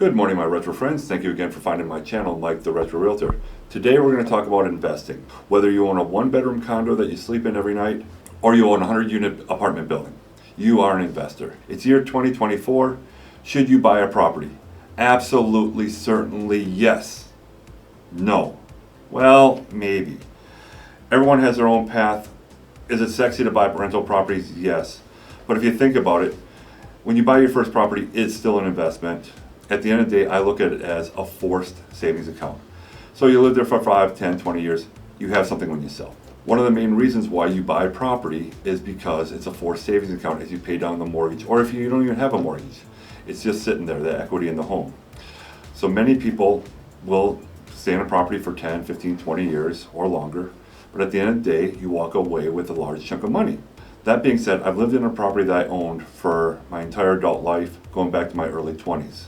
Good morning, my retro friends. Thank you again for finding my channel, Mike the Retro Realtor. Today we're going to talk about investing. Whether you own a one-bedroom condo that you sleep in every night, or you own a 100-unit apartment building, you are an investor. It's year 2024. Should you buy a property? Absolutely, certainly, yes. No. Well, maybe. Everyone has their own path. Is it sexy to buy rental properties? Yes. But if you think about it, when you buy your first property, it's still an investment. At the end of the day, I look at it as a forced savings account. So you live there for 5, 10, 20 years, you have something when you sell. One of the main reasons why you buy property is because it's a forced savings account as you pay down the mortgage, or if you don't even have a mortgage. It's just sitting there, the equity in the home. So many people will stay in a property for 10, 15, 20 years or longer, but at the end of the day, you walk away with a large chunk of money. That being said, I've lived in a property that I owned for my entire adult life, going back to my early 20s.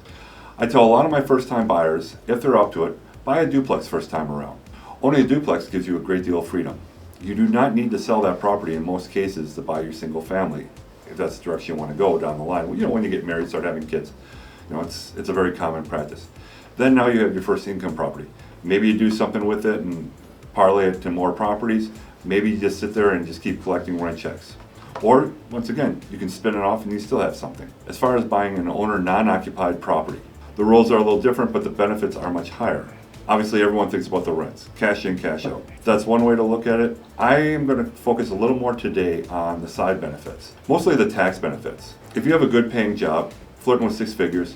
I tell a lot of my first-time buyers, if they're up to it, buy a duplex first time around. Owning a duplex gives you a great deal of freedom. You do not need to sell that property in most cases to buy your single family, if that's the direction you want to go down the line. You know, when you get married, start having kids, it's a very common practice. Then now you have your first income property. Maybe you do something with it and parlay it to more properties. Maybe you just sit there and just keep collecting rent checks. Or, once again, you can spin it off and you still have something. As far as buying an owner non-occupied property, the rules are a little different, but the benefits are much higher. Obviously, everyone thinks about the rents, cash in, cash out. That's one way to look at it. I am going to focus a little more today on the side benefits, mostly the tax benefits. If you have a good paying job, flirting with 6 figures,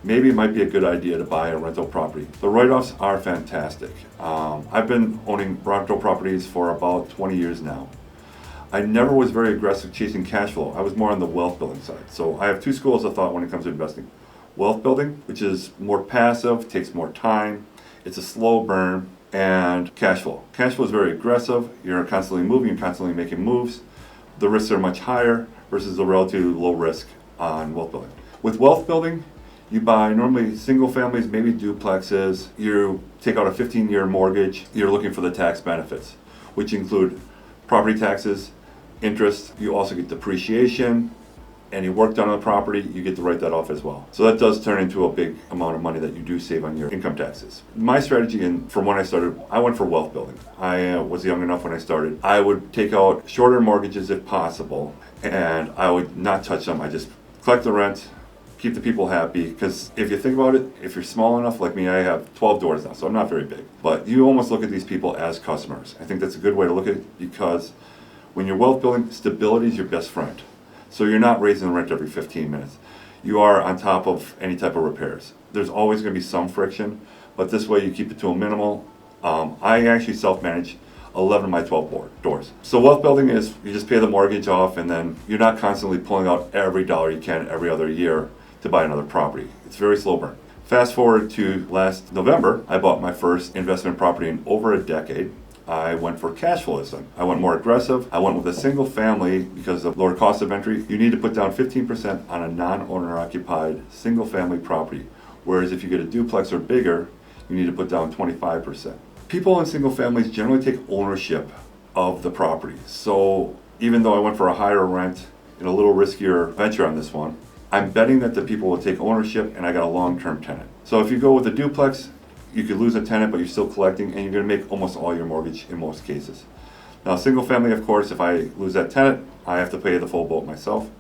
maybe it might be a good idea to buy a rental property. The write-offs are fantastic. I've been owning rental properties for about 20 years now. I never was very aggressive chasing cash flow. I was more on the wealth building side. So I have 2 schools of thought when it comes to investing. Wealth building, which is more passive, takes more time, it's a slow burn, and cash flow. Cash flow is very aggressive. You're constantly moving, you're constantly making moves. The risks are much higher versus the relatively low risk on wealth building. With wealth building, you buy normally single families, maybe duplexes. You take out a 15-year mortgage. You're looking for the tax benefits, which include property taxes, interest. You also get depreciation. Any work done on the property, you get to write that off as well. So that does turn into a big amount of money that you do save on your income taxes. My strategy, and from when I started, I went for wealth building. I was young enough when I started. I would take out shorter mortgages if possible, and I would not touch them. I just collect the rent, keep the people happy, because if you think about it, if you're small enough, like me, I have 12 doors now, so I'm not very big. But you almost look at these people as customers. I think that's a good way to look at it, because when you're wealth building, stability is your best friend. So you're not raising the rent every 15 minutes. You are on top of any type of repairs. There's always going to be some friction, but this way you keep it to a minimal. I actually self-manage 11 of my 12 doors. So wealth building is you just pay the mortgage off, and then you're not constantly pulling out every dollar you can every other year to buy another property. It's very slow burn. Fast forward to last November, I bought my first investment property in over a decade. I went for cash flow this time. I went more aggressive. I went with a single family because of lower cost of entry. You need to put down 15% on a non-owner occupied single family property. Whereas if you get a duplex or bigger, you need to put down 25%. People in single families generally take ownership of the property. So even though I went for a higher rent and a little riskier venture on this one, I'm betting that the people will take ownership, and I got a long-term tenant. So if you go with a duplex, you could lose a tenant, but you're still collecting, and you're going to make almost all your mortgage in most cases. Now, single family, of course, if I lose that tenant, I have to pay the full boat myself.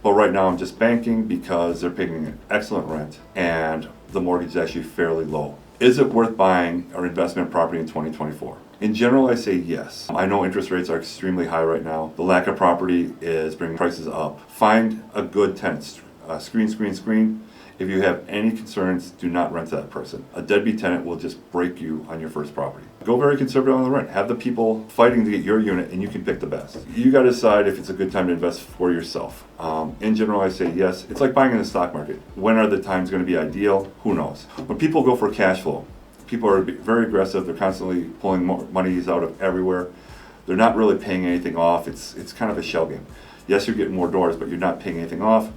But right now I'm just banking because they're paying an excellent rent, and the mortgage is actually fairly low. Is it worth buying an investment property in 2024? In general, I say yes. I know interest rates are extremely high right now. The lack of property is bringing prices up. Find a good tenant. Screen. If you have any concerns, do not rent to that person. A deadbeat tenant will just break you on your first property. Go very conservative on the rent. Have the people fighting to get your unit, and you can pick the best. You got to decide if it's a good time to invest for yourself. In general, I say yes. It's like buying in the stock market. When are the times going to be ideal? Who knows? When people go for cash flow, people are very aggressive. They're constantly pulling more monies out of everywhere. They're not really paying anything off. It's kind of a shell game. Yes, you're getting more doors, but you're not paying anything off.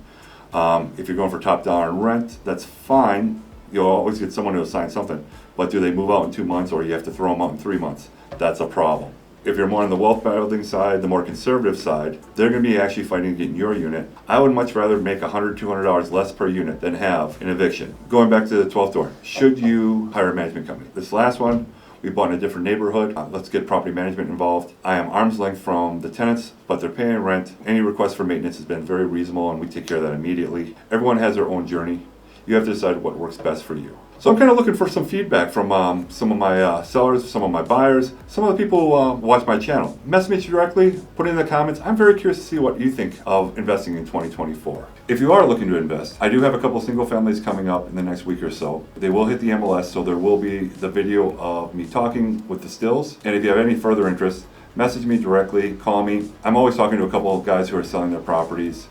If you're going for top dollar in rent, that's fine. You'll always get someone who will sign something. But do they move out in 2 months, or you have to throw them out in 3 months? That's a problem. If you're more on the wealth building side, the more conservative side, they're going to be actually fighting to get in your unit. I would much rather make $100, $200 less per unit than have an eviction. Going back to the 12th door, should you hire a management company? This last one, we bought in a different neighborhood. Let's get property management involved. I am arm's length from the tenants, but they're paying rent. Any request for maintenance has been very reasonable, and we take care of that immediately. Everyone has their own journey. You have to decide what works best for you. So I'm kind of looking for some feedback from some of my sellers, some of my buyers, some of the people who watch my channel. Message me directly, put it in the comments. I'm very curious to see what you think of investing in 2024. If you are looking to invest, I do have a couple single families coming up in the next week or so. They will hit the MLS, so there will be the video of me talking with the stills. And if you have any further interest, message me directly, call me. I'm always talking to a couple of guys who are selling their properties.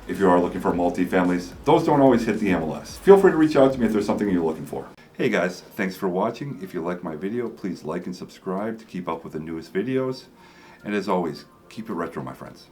If you are looking for multi-families, those don't always hit the MLS. Feel free to reach out to me if there's something you're looking for. Hey guys, thanks for watching. If you like my video, please like and subscribe to keep up with the newest videos. And as always, keep it retro, my friends.